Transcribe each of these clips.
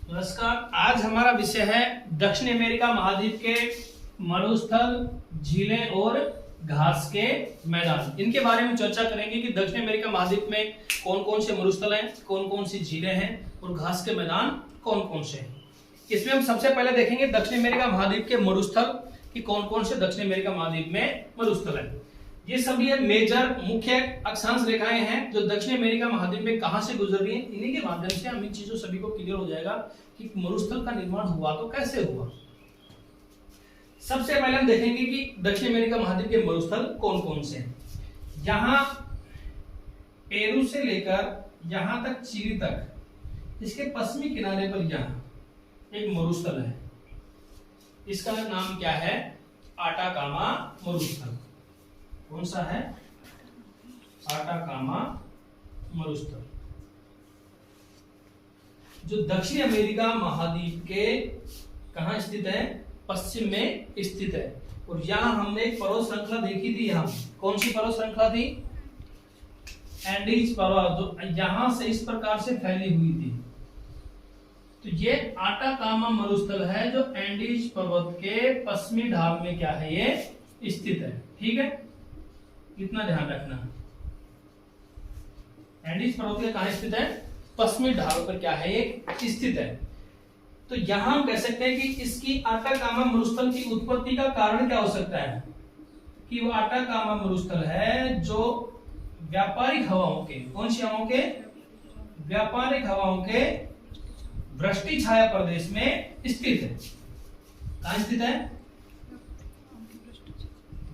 नमस्कार। आज हमारा विषय है दक्षिण अमेरिका महाद्वीप के मरुस्थल, झीलें और घास के मैदान। इनके बारे में चर्चा करेंगे कि दक्षिण अमेरिका महाद्वीप में कौन कौन से मरुस्थल हैं, कौन कौन सी झीलें हैं और घास के मैदान कौन कौन से हैं। इसमें हम सबसे पहले देखेंगे दक्षिण अमेरिका महाद्वीप के मरुस्थल कि कौन कौन से दक्षिण अमेरिका महाद्वीप में मरुस्थल हैं। ये सभी मेजर मुख्य अक्षांश रेखाएं हैं जो दक्षिण अमेरिका महाद्वीप में कहां से गुजर रही हैं। इन्हीं के माध्यम से हम इन चीजों सभी को क्लियर हो जाएगा कि मरुस्थल का निर्माण हुआ तो कैसे हुआ। सबसे पहले हम देखेंगे कि दक्षिण अमेरिका महाद्वीप के मरुस्थल कौन कौन से हैं। यहां पेरू से लेकर यहां तक चिली तक इसके पश्चिमी किनारे पर यहां एक मरुस्थल है। इसका नाम क्या है? आटाकामा मरुस्थल। कौन सा है? आटाकामा मरुस्थल, जो दक्षिण अमेरिका महाद्वीप के कहां स्थित है? पश्चिम में स्थित है। और यहां हमने एक पर्वत श्रृंखला देखी थी। यहां कौन सी पर्वत श्रृंखला थी? एंडीज पर्वत, जो यहां से इस प्रकार से फैली हुई थी। तो ये आटाकामा मरुस्थल है जो एंडीज पर्वत के पश्चिमी ढाल में क्या है? ये स्थित है। ठीक है, इतना ध्यान रखना। एंडीज पर्वत के कहां स्थित है? पश्चिमी ढाल पर क्या है? ये स्थित है। तो यहां हम कह सकते हैं कि इसकी आटाकामा मरुस्थल की उत्पत्ति का कारण क्या हो सकता है? कि वो आटाकामा मरुस्थल है जो व्यापारिक हवाओं के, कौन सी हवाओं के? व्यापारिक हवाओं के वृष्टि छाया प्रदेश में स्थित है। कहां स्थित है?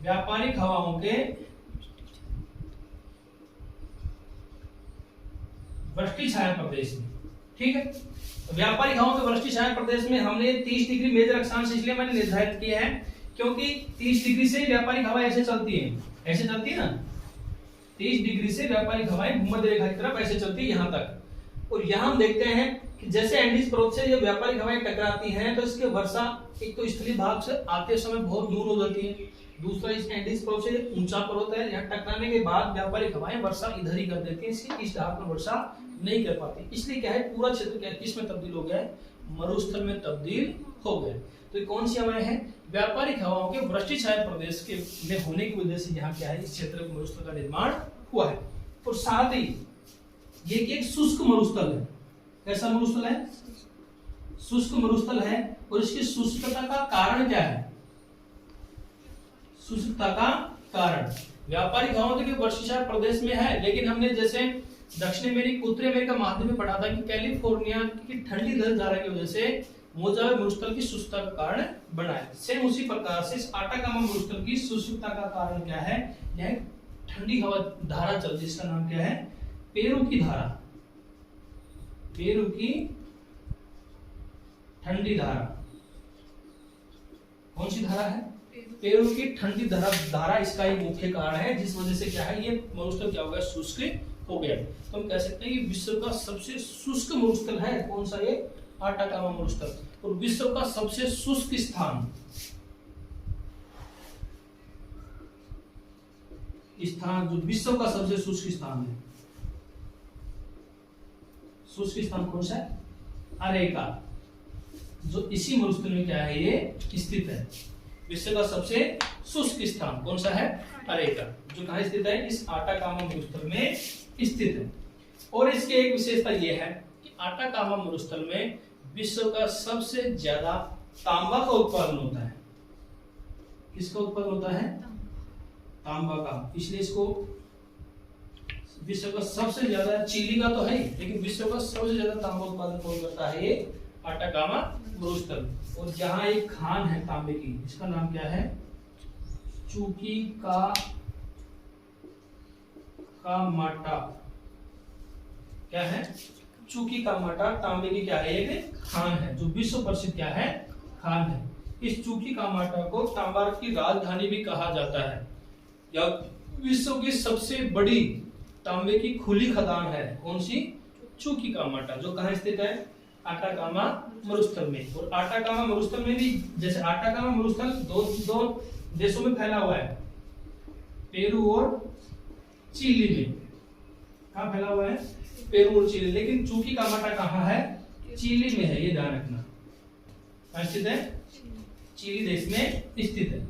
व्यापारिक हवाओं के वृष्टि छाया प्रदेश में। ठीक है, तो व्यापारिक हवाओं के वृष्टि छाया प्रदेश में हमने 30 डिग्री मेजर अक्षांश इसलिए मैंने निर्धारित किया है क्योंकि 30 डिग्री से व्यापारिक हवा ऐसे चलती है, ऐसे चलती है ना। 30 डिग्री से व्यापारिक हवाएं भूमध्य रेखा की तरफ ऐसे चलती है यहां तक। और यहां हम देखते हैं कि जैसे एंडीज पर्वत से जब व्यापारिक हवाएं टकराती हैं तो इसके वर्षा एक तो स्थलीय भाग से आते समय बहुत दूर हो जाती है, दूसरा इस एंडीज पर्वत से ऊंचा पर्वत है, यहाँ टकराने के बाद व्यापारिक हवाएं वर्षा इधर ही कर देती है, इसकी इस ढाल पर वर्षा नहीं कर पाती। इसलिए क्या है, पूरा क्षेत्र क्या किस में तब्दील हो गया है? मरुस्थल में तब्दील हो गया। तो ये कौन सी हवाएं हैं? व्यापारिक हवाओं के वृष्टि छाया प्रदेश के में होने की वजह से यहाँ क्या है, इस क्षेत्र में मरुस्थल का निर्माण हुआ है। और साथ ही ये एक शुष्क मरुस्थल है। कैसा मरुस्थल है? शुष्क मरुस्थल है। और इसकी शुष्कता का कारण क्या है? शुष्कता का कारण व्यापारिक हवाओं के वृष्टि छाया प्रदेश में है, लेकिन हमने जैसे दक्षिण अमेरिका, उत्तरी अमेरिका महाद्वीप में पढ़ा था कि कैलिफोर्निया की ठंडी धारा की वजह से मोजावे मरुस्थल की शुष्कता का कारण बना है। सेम उसी प्रकार से इस आटाकामा मरुस्थल की शुष्कता का कारण क्या है? यह ठंडी हवा धारा चलती है, जिसका नाम क्या है? पेरू की धारा। पेरू की ठंडी धारा। कौन सी धारा है? पेरू की ठंडी धारा इसका एक मुख्य कारण है, जिस वजह से क्या है, ये मरुस्थल क्या हो गया? शुष्क हो गया। तो हम कह सकते हैं कि विश्व का सबसे शुष्क मरुस्थल है। कौन सा? ये आटाकामा मरुस्थल। और विश्व का सबसे शुष्क स्थान जो विश्व का सबसे शुष्क स्थान है, शुष्क स्थान कौन सा है? अरेका, जो इसी मरुस्थल में क्या है? ये स्थित है। विश्व का सबसे शुष्क स्थान कौन सा है? अरेका, जो कहां स्थित है? इस आटाकामा मरुस्थल में स्थित है। और इसकी एक विशेषता यह है कि आटाकामा मरुस्थल में विश्व का सबसे ज्यादा तांबा का उत्पादन होता है। किसका उत्पादन होता है? तांबा का। इसलिए इसको विश्व का सबसे ज्यादा, चिली का तो है ही, लेकिन विश्व का सबसे ज्यादा तांबा उत्पादन कौन करता है? ये आटाकामा मरुस्थल। और जहां एक खान है तांबे की, इसका नाम क्या है? चूकी का माटा। क्या है? चूकी का माटा तांबे की क्या है? एक खान है, जो विश्व प्रसिद्ध क्या है? खान है। इस चूकी का माटा को तांबा की राजधानी भी कहा जाता है, या विश्व की सबसे बड़ी तांबे की खुली खदान है। कौन सी? चूकी का माटा, जो कहां स्थित है? आटाकामा मरुस्थल में। और आटाकामा मरुस्थल में भी, जैसे आटाकामा मरुस्थल दो देशों में फैला हुआ है, पेरू और चिली में। कहाँ फैला हुआ है? पेरू और चिली। लेकिन चूकी का माटा कहाँ है? चिली में है, ये ध्यान रखना। कहाँ स्थित है? चिली देश में स्थित है।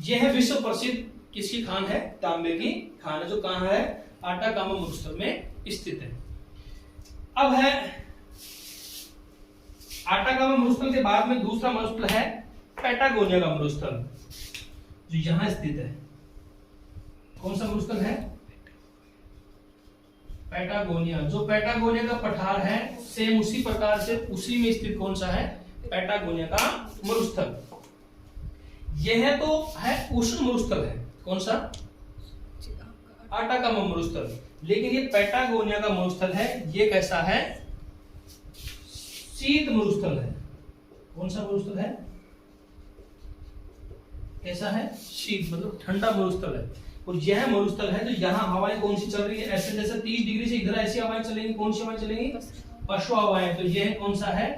यह है विश्व प्रसिद्ध किसकी खान है? तांबे की खान है, जो कहाँ है? अटाकामा मरुस्थल में स्थित है। अब है अटाकामा मरुस्थल के बाद में दूसरा मरुस्थल है पैटागोनिया का मरुस्थल, जो यहां स्थित है। कौन सा मरुस्थल है? पैटागोनिया। जो पैटागोनिया का पठार है, सेम उसी प्रकार से उसी में स्थित कौन सा है? पैटागोनिया का मरुस्थल। यह तो है उष्ण मरुस्थल है। कौन सा? अटाकामा मरुस्थल। लेकिन ये पैटागोनिया का मरुस्थल है, ये कैसा है? शीत मरुस्थल है। कौन सा मरुस्थल है? कैसा है? शीत, मतलब ठंडा मरुस्थल है। और यह मरुस्थल है, तो यहाँ हवाएं कौन सी चल रही है? ऐसे जैसे 30 डिग्री से इधर ऐसी हवाएं चलेंगी। कौन सी हवाएं चलेंगी? पछुआ हवाएं। तो यह कौन सा है?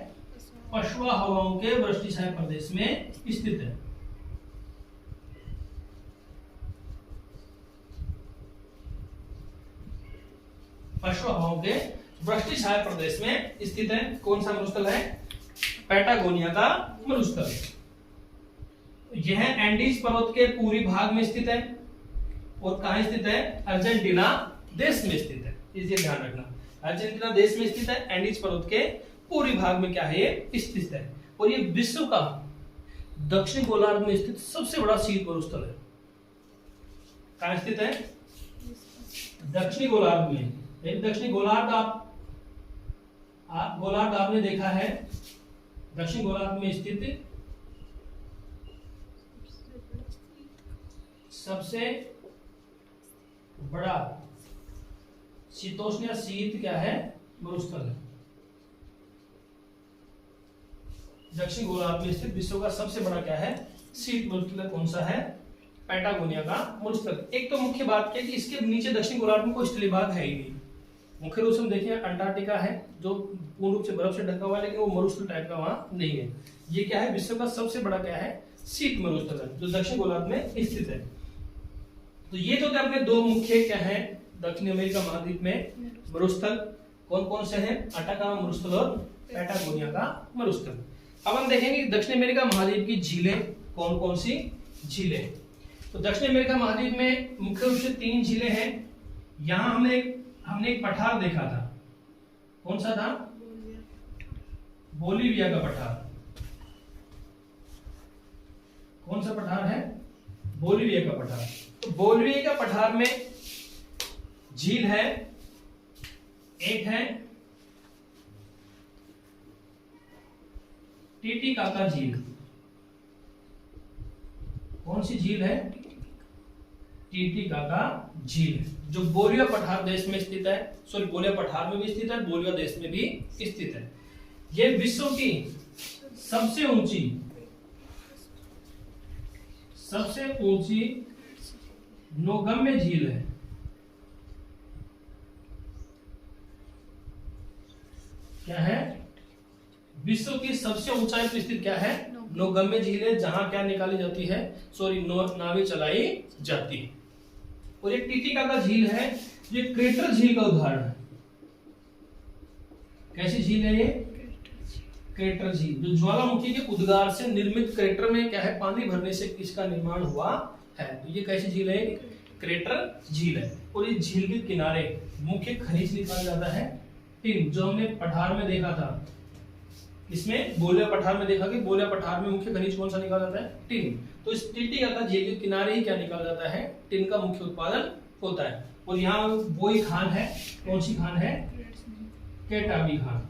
पछुआ हवाओं के वृष्टिछाया प्रदेश में स्थित है। पछुआ हवाओं के वृष्टिछाया प्रदेश में स्थित है। कौन सा मरुस्थल है? पैटागोनिया का मरुस्थल। यह एंडीज पर्वत के पूर्वी भाग में स्थित है। और कहां स्थित है? अर्जेंटीना देश में स्थित है। इसे ध्यान रखना, अर्जेंटीना देश में स्थित है। एंडीज पर्वत के पूर्वी भाग में क्या है? ये स्थित है। और ये विश्व का दक्षिण गोलार्ध में स्थित सबसे बड़ा शीत मरुस्थल है। कहां स्थित है? दक्षिणी गोलार्ध में। दक्षिणी गोलार्ध गोलार्ध आपने देखा है, दक्षिण गोलार्ध में स्थित सबसे बड़ा शीतोष्ण या शीत क्या है? मरुस्थल है। दक्षिण गोलार्ध में स्थित विश्व का सबसे बड़ा क्या है? शीत मरुस्थल। कौन सा है? पैटागोनिया का मरुस्थल। एक तो मुख्य बात क्या है कि इसके नीचे दक्षिण गोलार्ध में कोई स्थलीय भाग है ही नहीं। मुख्य रूप से हम देखिए अंटार्कटिका है, जो पूर्ण रूप से बर्फ से ढका हुआ है, लेकिन वो मरुस्थल टाइप का वहां नहीं है। ये क्या है? विश्व का सबसे बड़ा क्या है? शीत मरुस्थल है, जो दक्षिण गोलार्ध में स्थित है। तो ये तो अपने दो मुख्य क्या है दक्षिण अमेरिका महाद्वीप में मरुस्थल। कौन कौन से हैं? अटाकामा मरुस्थल और पैटागोनिया का मरुस्थल। अब हम देखेंगे दक्षिण अमेरिका महाद्वीप की झीलें कौन कौन सी झीलें। तो दक्षिण अमेरिका महाद्वीप में मुख्य रूप से 3 झीलें हैं। यहां हमने एक पठार देखा था। कौन सा था? बोलिविया का पठार। कौन सा पठार है? बोलिविया का पठार। तो बोलिविया का पठार में झील है, एक है टीटीकाका झील। कौन सी झील है? टीटीकाका झील, जो बोलिविया पठार देश में स्थित है। सॉरी, बोलिविया पठार में भी स्थित है, बोलिविया देश में भी स्थित है। यह विश्व की सबसे ऊंची नौगम्य झील है। क्या है? विश्व की सबसे ऊंचाई पर स्थित क्या है? नौगम्य झील है, जहां क्या निकाली जाती है? सॉरी, नावें चलाई जाती है। और एक टीटीकाका झील है, ये क्रेटर झील का उदाहरण है। कैसी झील है ये? क्रेटर झील, जो ज्वालामुखी के उद्गार से निर्मित क्रेटर में क्या है? पानी भरने से इसका निर्माण हुआ है। तो ये कैसी झील है? क्रेटर झील है। और इस झील के किनारे मुख्य खनिज निकाला जाता है टिन, जो हमने पठार में देखा था। इसमें बोलिविया पठार में देखा कि बोलिविया पठार में मुख्य खनिज कौन सा निकाला जाता है? टिन। तो इस टीटीकाका झील के किनारे ही क्या निकाला जाता है? टिन का मुख्य उत्पादन होता है। और यहाँ वो ही खान है। कौन सी खान है? केटाबी खान।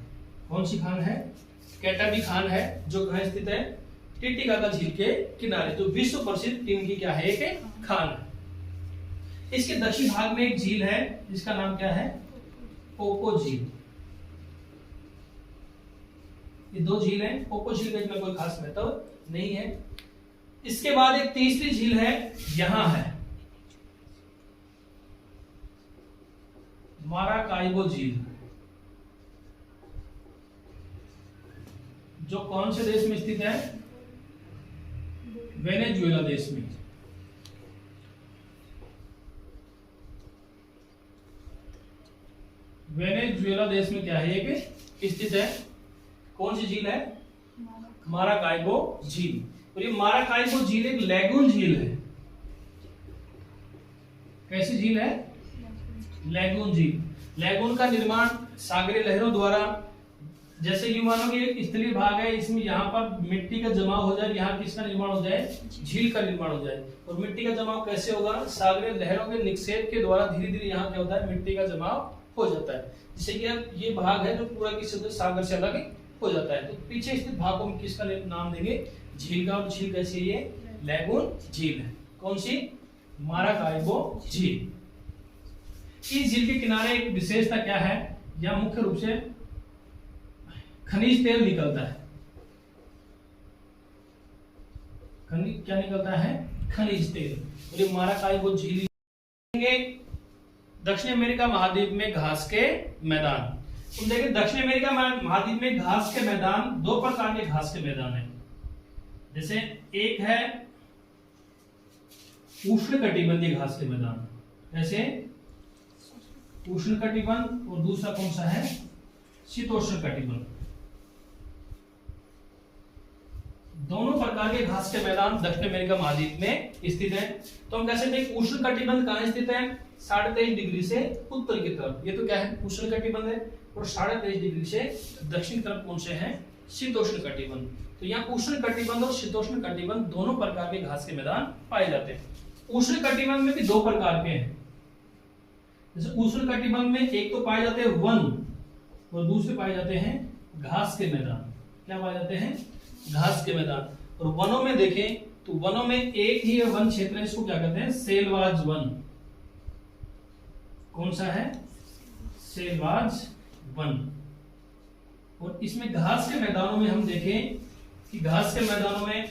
कौन सी खान है? केटाबी खान है, जो कहाँ स्थित है? टीटीकाका झील के किनारे। तो विश्व प्रसिद्ध टिन की क्या है? एक खान है। इसके दक्षिण भाग में एक झील है, जिसका नाम क्या है? पोपो झील। ये 2 झील हैं। पोपो झील का इतना कोई खास महत्व नहीं है। इसके बाद एक तीसरी झील है, यहां है माराकाइबो झील, जो कौन से देश में स्थित है? वेनेजुएला देश में। वेनेजुएला देश में क्या है ये कि स्थित है। कौन सी झील है? माराकाइबो झील। और ये माराकाइबो झील एक लैगून झील है। कैसी झील है? लैगून झील। लैगून का निर्माण सागरीय लहरों द्वारा, जैसे यूं मानो कि एक स्थलीय भाग है, इसमें यहाँ पर मिट्टी का जमाव हो जाए, यहाँ किसका निर्माण हो जाए? झील का निर्माण हो जाए। और मिट्टी का जमाव कैसे होगा? सागरीय लहरों के निक्षेप के द्वारा धीरे धीरे यहाँ क्या होता है? मिट्टी का जमाव हो जाता है, जिससे कि अब ये भाग है जो पूरा किसी सागर से अलग हो जाता है। तो पीछे स्थित भाग को हम किसका नाम देंगे? झील का। और झील कैसी है? ये लैगून झील है। कौन सी? माराकाइबो झील। इस झील के किनारे एक विशेषता क्या है? यहाँ मुख्य रूप से खनिज तेल निकलता है। क्या निकलता है? खनिज तेल। और ये माराकाइबो झील। दक्षिण अमेरिका महाद्वीप में घास के मैदान। तुम देखिए दक्षिण अमेरिका महाद्वीप में घास के मैदान, दो प्रकार के घास के मैदान है। जैसे एक है उष्णकटिबंधीय घास के मैदान, जैसे उष्णकटिबंध, और दूसरा कौन सा है? शीतोष्णकटिबंध। दोनों प्रकार के घास के मैदान दक्षिण अमेरिका महाद्वीप में स्थित है। तो हम कह सकते हैं उष्णकटिबंध कहां स्थित है? 23.5 डिग्री से उत्तर की तरफ। ये तो क्या है? उष्णकटिबंध है। और 23.5 डिग्री से दक्षिण तरफ कौन से हैं? शीतोष्णकटिबंध। तो यहाँ उष्णकटिबंध और शीतोष्णकटिबंध दोनों प्रकार के घास के मैदान पाए जाते हैं। उष्णकटिबंध में भी दो प्रकार के हैं। जैसे उष्णकटिबंध में एक तो पाए जाते हैं वन, और दूसरे पाए जाते हैं घास के मैदान। क्या पाए जाते हैं? घास के मैदान। और वनों में देखें तो वनों में एक ही वन क्षेत्र है, इसको क्या कहते हैं? सेलवाज वन। कौन सा है? सेलवाज वन। और इसमें घास के मैदानों में हम देखें कि घास के मैदानों में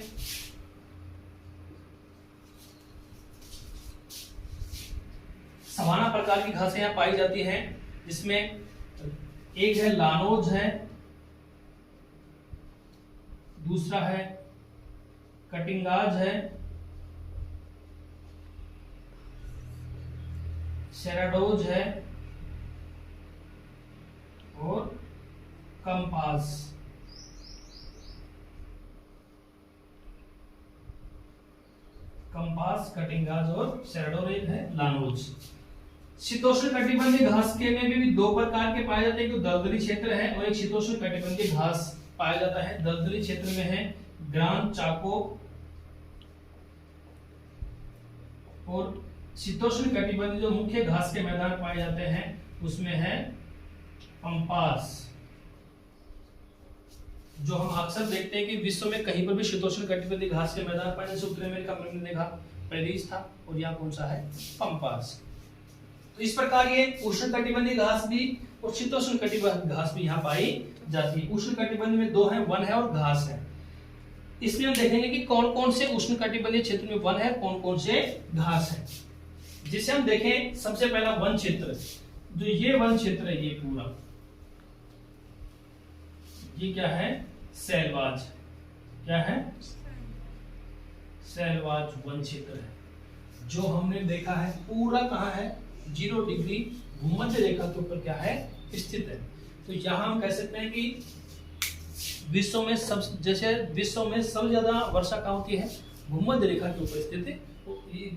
सवाना प्रकार की घासें यहाँ पाई जाती हैं, जिसमें एक है लानोज है, दूसरा है कटिंगाज है, सेराडोज है और कंपास। कंपास, कटिंगाज और सेराडोज है लानोज। शीतोष्ण कटिबंधीय घास के में भी दो प्रकार के पाए जाते हैं, एक दलदली क्षेत्र है और एक शीतोष्ण कटिबंधीय घास पाया जाता है। दलदली क्षेत्र में है ग्रान चाको, और शीतोष्ण कटिबंधीय जो मुख्य घास के मैदान पाए जाते हैं उसमें है पंपास। जो हम अक्सर देखते हैं कि विश्व में कहीं पर भी शीतोष्ण कटिबंधीय घास के मैदान पाए, जैसे उत्तरी अमेरिका में हमने देखा पेरिस था, और यहाँ कौन सा है? पंपास। तो इस प्रकार ये उष्ण कटिबंधीय घास भी और शीतोष्ण कटिबंधीय घास भी यहाँ पाई जाती है। उष्ण कटिबंध में दो है, वन है और घास है। इसमें हम देखेंगे कि कौन कौन से उष्ण कटिबंधीय क्षेत्र में वन है, कौन कौन से घास है। जिसे हम देखें सबसे पहला वन क्षेत्र, जो ये वन क्षेत्र है, ये पूरा ये क्या है? सेलवाज। क्या है? सेलवाज वन क्षेत्र है, जो हमने देखा है पूरा कहाँ है? 0 डिग्री भूमध्य रेखा के ऊपर क्या है? स्थित है। तो यहां हम कह सकते हैं कि विश्व में सबसे ज्यादा वर्षा कहाँ होती है? भूमध्य रेखा के ऊपर स्थित है।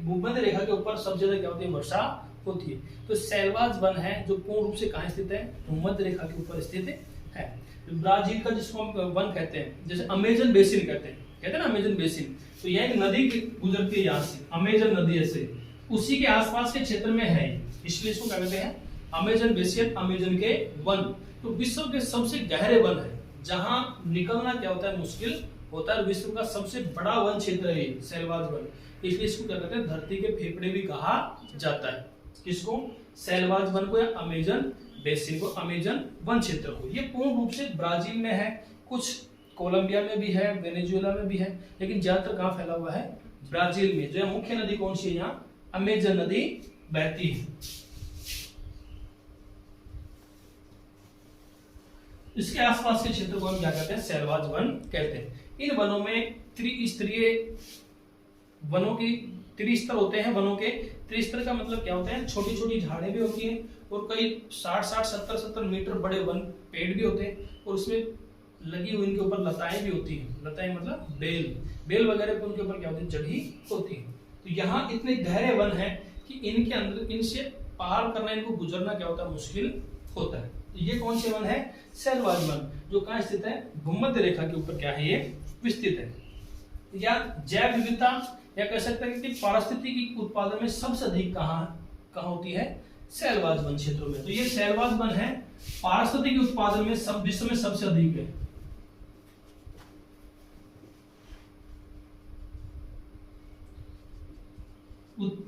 भूमध्य रेखा के ऊपर सबसे ज्यादा क्या होती है? वर्षा होती है। तो सेलवाज वन है जो पूर्ण रूप से कहाँ स्थित है? भूमध्य रेखा के ऊपर स्थित है। ब्राजील का जिसको हम वन कहते हैं, जैसे अमेजन बेसिन कहते हैं ना, अमेजन बेसिन। तो यह एक नदी गुजरती है यहाँ से, अमेजन नदी ऐसे उसी के आसपास के क्षेत्र में है, इसलिए इसको क्या कहते हैं? अमेजन बेसिन, अमेजन के वन। तो विश्व के सबसे गहरे वन है, जहां निकलना क्या होता है? मुश्किल होता है। विश्व का सबसे बड़ा वन क्षेत्र है सेलवाज वन, इसलिए इसको क्या कहते हैं? धरती के फेफड़े भी कहा जाता है। किसको? सेलवाज वन को या अमेजन बेसिन को, अमेजन वन क्षेत्र को। ये पूर्ण रूप से ब्राजील में है, कुछ कोलंबिया में भी है, वेनेजुएला में भी है, लेकिन ज्यादातर कहाँ फैला हुआ है? ब्राजील में। जो मुख्य नदी कौन सी है यहाँ? अमेजन नदी बहती है। इसके आसपास के क्षेत्र को हम क्या कहते हैं? सेलवाज वन कहते हैं। इन वनों में त्रिस्तरीय वनों की त्रिस्तर होते हैं वनों के। त्रिस्तर का मतलब क्या होता है, छोटी छोटी झाड़ें भी होती हैं और कई 60-60, 70-70 मीटर बड़े वन पेड़ भी होते हैं और उसमें लगी हुई इनके ऊपर लताएं भी होती हैं। लताएं मतलब बेल वगैरह उनके ऊपर क्या होती है, जड़ी होती है। तो यहाँ इतने गहरे वन हैं कि इनके अंदर इनसे पार करना, इनको गुजरना क्या होता है, मुश्किल होता है। तो ये कौन से वन है, शैलवाज वन, जो कहाँ स्थित है, भूमध्य रेखा के ऊपर क्या है, ये विस्तृत है। या जैव विविधता या कह सकते हैं कि पारिस्थितिकी उत्पादन में सबसे अधिक कहाँ होती है, शैलवाज वन क्षेत्रों में। तो ये शैलवाज वन है, पारिस्थितिकी उत्पादन में सब विश्व में सबसे अधिक है।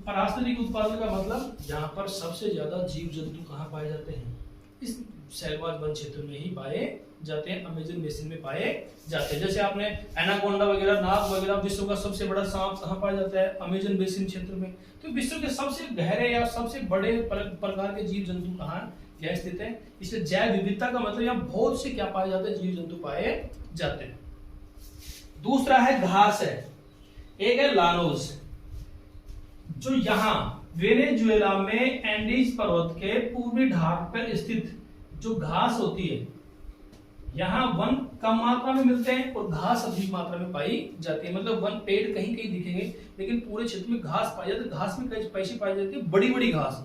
पारिस्थितिक उत्पादन का मतलब जहां पर सबसे ज्यादा जीव जंतु कहाँ पाए जाते हैं, इस शैलवाज वन क्षेत्र में ही पाए जाते हैं, अमेजन बेसिन में पाए जाते हैं। जैसे आपने एनाकोंडा वगैरह, नाग वगैरह, विश्व का सबसे बड़ा सांप कहाँ पाया जाता है, अमेजन बेसिन क्षेत्र में। तो विश्व के सबसे गहरे या सबसे बड़े प्रकार के जीव जंतु कहाँ क्या स्थित है। इसलिए जैव विविधता का मतलब यहाँ बहुत से क्या पाए जाते हैं, जीव जंतु पाए जाते हैं। दूसरा है घास है, एक है लानोस, जो यहाँ वेनेजुएला में एंडीज पर्वत के पूर्वी ढाक पर स्थित जो घास होती है, यहाँ वन कम मात्रा में मिलते हैं और घास अधिक मात्रा में पाई जाती है। मतलब वन पेड़ कहीं कहीं दिखेंगे लेकिन पूरे क्षेत्र में घास पाई जाती है। घास में कैसी पाई जाती है, बड़ी बड़ी घास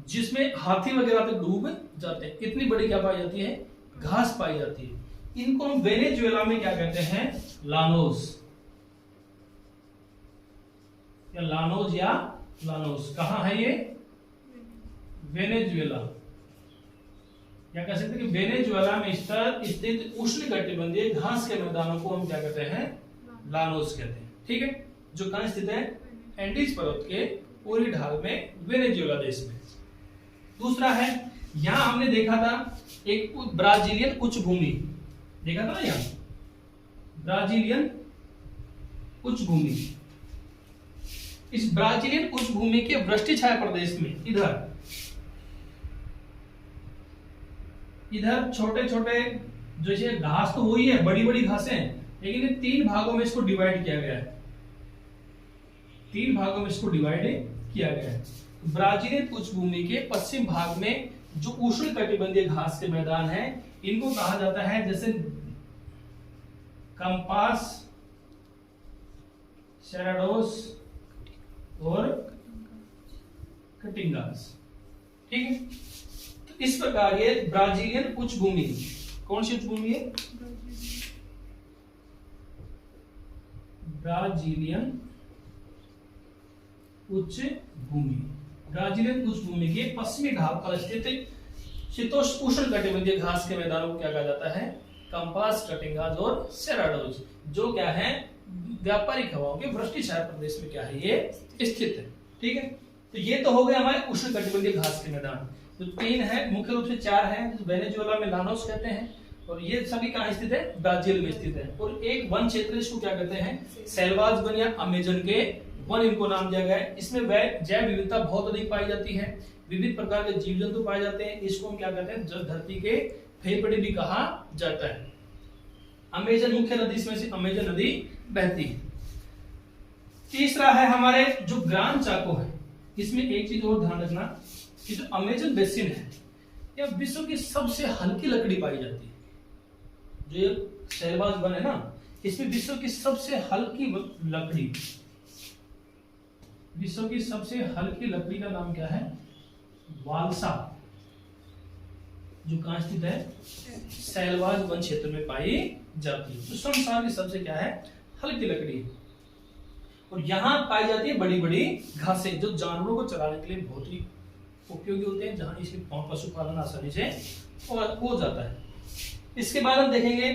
जिसमें हाथी वगैरह तक डूब जाते हैं, इतनी बड़ी क्या पाई जाती है, घास पाई जाती है। इनको हम वेनेजुएला में क्या कहते हैं, लानोस या लानोस। कहां है ये, वेनेजुएला, या कह सकते हैं कि वेनेजुएला में स्थित उष्णकटिबंधीय घास के मैदानों को हम क्या कहते हैं, लानोस कहते हैं। ठीक है, जो कहां स्थित है, एंडीज पर्वत के पूर्वी ढाल में, वेनेजुएला देश में। दूसरा है, यहां हमने देखा था एक ब्राजीलियन उच्च भूमि, देखा था ना, यहां ब्राजीलियन उच्च भूमि। इस ब्राजीलियन उच्च भूमि के वृष्टि छाया प्रदेश में इधर छोटे छोटे जैसे घास तो हुई है, बड़ी बड़ी घासें हैं, लेकिन ये 3 भागों में इसको डिवाइड किया गया है। 3 भागों में इसको डिवाइड किया गया है। ब्राजीलियन उच्च भूमि के पश्चिम भाग में जो उष्णकटिबंधीय घास के मैदान है, इनको कहा जाता है जैसे कंपास, सेराडोस और कटिंगास। ठीक है, तो इस प्रकार ये ब्राजीलियन उच्च भूमि, कौन सी उच्च भूमि है, ब्राजीलियन उच्च भूमि। ब्राजीलियन उच्च भूमि के पश्चिमी ढाल पर स्थित शीतोष्ण उष्णकटिबंधीय घास के मैदानों को क्या कहा जाता है, कंपास, कटिंगास और सेराडोस, जो क्या है, व्यापारिक हवाओं के वृष्टि छाया प्रदेश में क्या है, ये स्थित है। ठीक है, तो ये तो हो गए हमारे उष्णकटिबंधीय घास के मैदान। जो 3 है, मुख्य रूप से 4 है, वेनेजुएला में लानोस कहते हैं, और ये सभी कहां स्थित है, ब्राजील में स्थित है। और एक वन क्षेत्र, इसको क्या कहते हैं, शैलवाज वन या अमेजन के वन, इनको नाम दिया गया है। इसमें जैव विविधता बहुत अधिक पाई जाती है, विविध प्रकार के जीव जंतु पाए जाते हैं। इसको हम क्या कहते हैं, जल धरती के फेफड़े भी कहा जाता है। अमेजन मुख्य नदी, इसमें से अमेजन नदी बहती है। तीसरा है हमारे जो ग्रांड चाको है, इसमें एक चीज और ध्यान रखना कि जो अमेजन बेसिन है, यह विश्व की सबसे हल्की लकड़ी पाई जाती है। जो ये शैलवाज वन है ना, इसमें विश्व की सबसे हल्की लकड़ी, विश्व की सबसे हल्की लकड़ी का नाम क्या है, वालसा, जो कहां स्थित है, शैलवाज वन क्षेत्र में पाई जाती है। तो संसार की सबसे क्या है, हल्की लकड़ी है। और यहां पाई जाती है बड़ी बड़ी घासें, जो जानवरों को चराने के लिए बहुत ही उपयोगी होते हैं, जहां इसके पशुपालन आसानी से हो जाता है। इसके बाद हम देखेंगे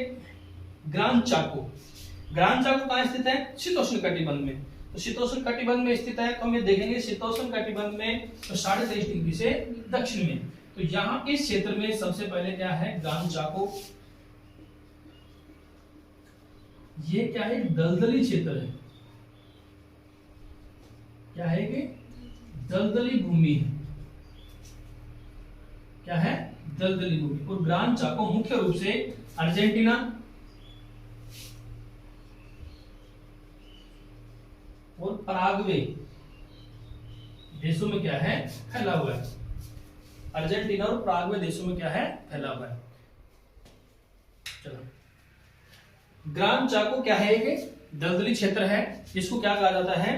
ग्रांड चाको। ग्रांड चाको कहां स्थित है, शीतोष्ण कटिबंध में। तो शीतोष्ण कटिबंध में स्थित है, तो हम ये देखेंगे शीतोष्ण कटिबंध में तो 23.5 डिग्री से दक्षिण में। तो यहाँ इस क्षेत्र में सबसे पहले क्या है, ग्रांड चाको, ये क्या है, दलदली क्षेत्र है। क्या है कि दलदली भूमि है, क्या है, दलदली भूमि। और ग्रांड चाको मुख्य रूप से और पराग्वे देशों में क्या है फैला हुआ है। अर्जेंटीना और पराग्वे देशों में क्या है फैला हुआ है। चलो, ग्रान चाको क्या है? एक दलदली क्षेत्र है जिसको क्या कहा जाता है?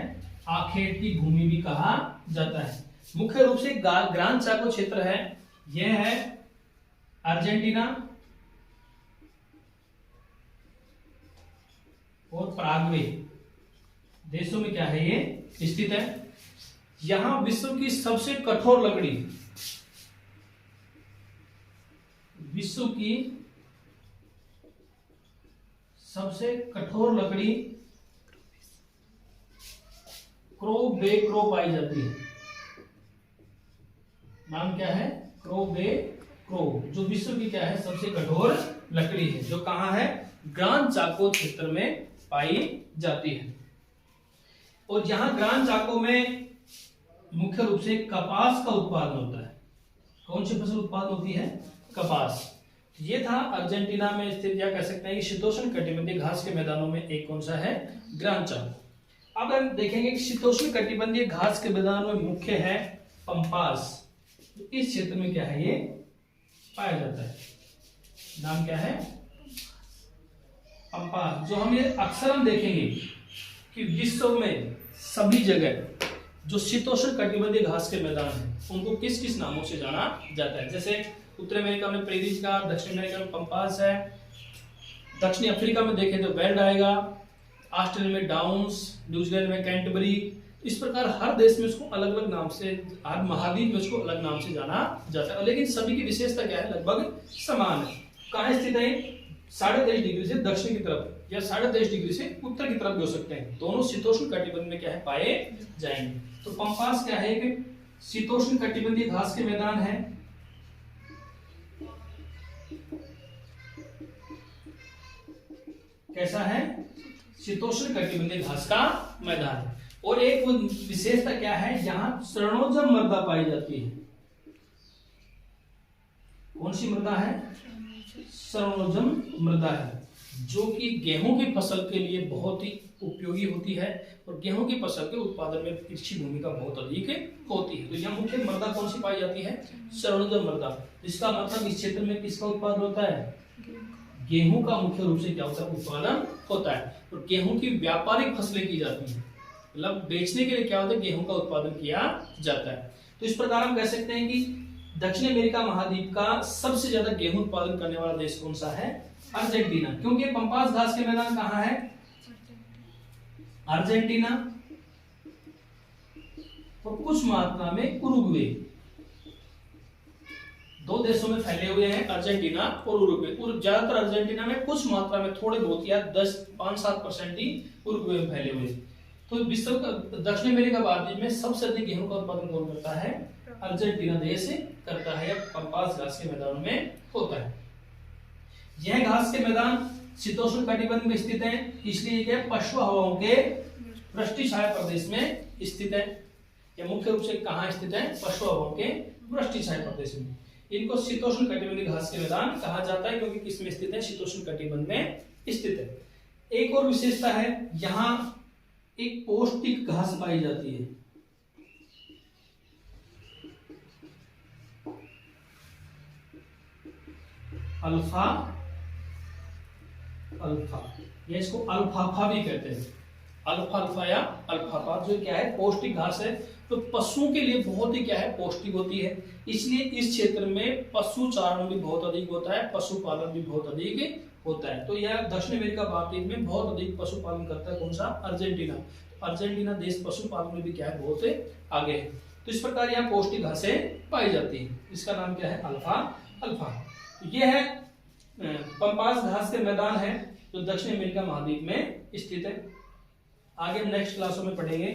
आखेट की भूमि भी कहा जाता है। मुख्य रूप से ग्रान चाको क्षेत्र है, यह है अर्जेंटीना और पराग्वे देशों में क्या है ये स्थित है। यहां विश्व की सबसे कठोर लकड़ी, विश्व की सबसे कठोर लकड़ी क्रोबेक्रो पाई जाती है। नाम क्या है? क्रोबेक्रो, जो विश्व की क्या है सबसे कठोर लकड़ी है, जो कहां है? ग्रान चाको क्षेत्र में पाई जाती है। और जहां ग्रान चाको में मुख्य रूप से कपास का उत्पादन होता है। कौन सी फसल उत्पादन होती है? कपास। ये था अर्जेंटीना में स्थित, या कह सकते हैं कि शीतोष्ण कटिबंधीय घास के मैदानों में एक कौन सा है? ग्रान चाको। अब हम देखेंगे कि शीतोष्ण कटिबंधीय घास के मैदानों में मुख्य है पंपास। तो इस क्षेत्र में क्या है ये पाया जाता है। नाम क्या है? पंपास। जो हम ये अक्सर हम देखेंगे कि विश्व में सभी जगह जो शीतोष्ण कटिबंधीय घास के मैदान हैं उनको किस किस नामों से जाना जाता है। जैसे उत्तर अमेरिका में प्रेरीज का, दक्षिण अमेरिका में पंपास है, दक्षिणी अफ्रीका में देखें तो वेल्ड आएगा, ऑस्ट्रेलिया में डाउन्स, न्यूजीलैंड में कैंटबरी। इस प्रकार हर देश में उसको अलग अलग नाम से, हर महाद्वीप में उसको अलग नाम से जाना जाता है, लेकिन सभी की विशेषता क्या है? लगभग समान है। कहाँ स्थित है? 23.5 डिग्री से दक्षिण की तरफ या 23.5 डिग्री से उत्तर की तरफ भी हो सकते हैं। दोनों शीतोष्ण कटिबंध में क्या है पाए जाएंगे। तो पंपास क्या है? कि शीतोष्ण कटिबंधीय घास के मैदान है। कैसा है? शीतोष्ण कटिबंधीय घास का मैदान है। और एक विशेषता क्या है? यहां शरणोजम मृदा पाई जाती है। कौन सी मृदा है? शरणोजम मृदा है, जो कि गेहूं की फसल के लिए बहुत ही उपयोगी होती है और गेहूं की फसल के उत्पादन में कृषि भूमिका बहुत अधिक होती है। तो यह मुख्य मृदा कौन सी पाई जाती है? शरणोजम मृदा। इसका मतलब इस क्षेत्र में किसका उत्पादन होता है? गेहूं का मुख्य रूप से क्या होता है? उत्पादन होता है। और गेहूं की व्यापारिक फसलें की जाती हैं, मतलब बेचने के लिए क्या होता है? गेहूं का उत्पादन किया जाता है। तो इस प्रकार हम कह सकते हैं कि दक्षिण अमेरिका महाद्वीप का सबसे ज्यादा गेहूं उत्पादन करने वाला देश कौन सा है? अर्जेंटीना। क्योंकि पंपास घास के मैदान कहां है? अर्जेंटीना और कुछ मात्रा में उरुग्वे, दो देशों में फैले हुए हैं, अर्जेंटीना और उरुग्वे। ज्यादातर अर्जेंटीना में, कुछ मात्रा में, थोड़े बहुत या 5-7% ही उरुग्वे में फैले हुए। तो विश्व का दक्षिण अमेरिका महाद्वीप में सबसे अधिक गेहूं का उत्पादन कौन करता है? अर्जेंटीना देश करता है, या पंपास घास के मैदानों में होता है। यह घास के मैदान शीतोष्ण कटिबंध में स्थित है, इसलिए यह पश्चिम हवाओं के वृष्टि छाया प्रदेश में स्थित है। यह मुख्य रूप से कहां स्थित है? पश्चिम हवाओं के वृष्टि छाया प्रदेश में। इनको शीतोष्ण कटिबंधीय घास के मैदान कहा जाता है, क्योंकि किसमें स्थित है? शीतोष्ण कटिबंध में स्थित है। एक और विशेषता है, यहां एक पौष्टिक घास पाई जाती है। अल्फा अल्फा, या इसको अल्फाफा भी कहते हैं। अल्फा या अल्फाफा, जो क्या है? पौष्टिक घास है। तो पशुओं के लिए बहुत ही क्या है? पौष्टिक होती है। इसलिए इस क्षेत्र में पशु चारण भी बहुत अधिक होता है, पशुपालन भी बहुत अधिक होता है। तो यह दक्षिण अमेरिका महाद्वीप में बहुत अधिक पशुपालन करता है। कौन सा? अर्जेंटीना। अर्जेंटीना देश पशुपालन में भी क्या है? बहुत आगे है। तो इस प्रकार यहाँ पौष्टिक घासें पाई जाती है। इसका नाम क्या है? Alpha alpha. यह है पंपास घास के मैदान है, जो दक्षिण अमेरिका महाद्वीप में स्थित है। आगे हम नेक्स्ट क्लासों में पढ़ेंगे।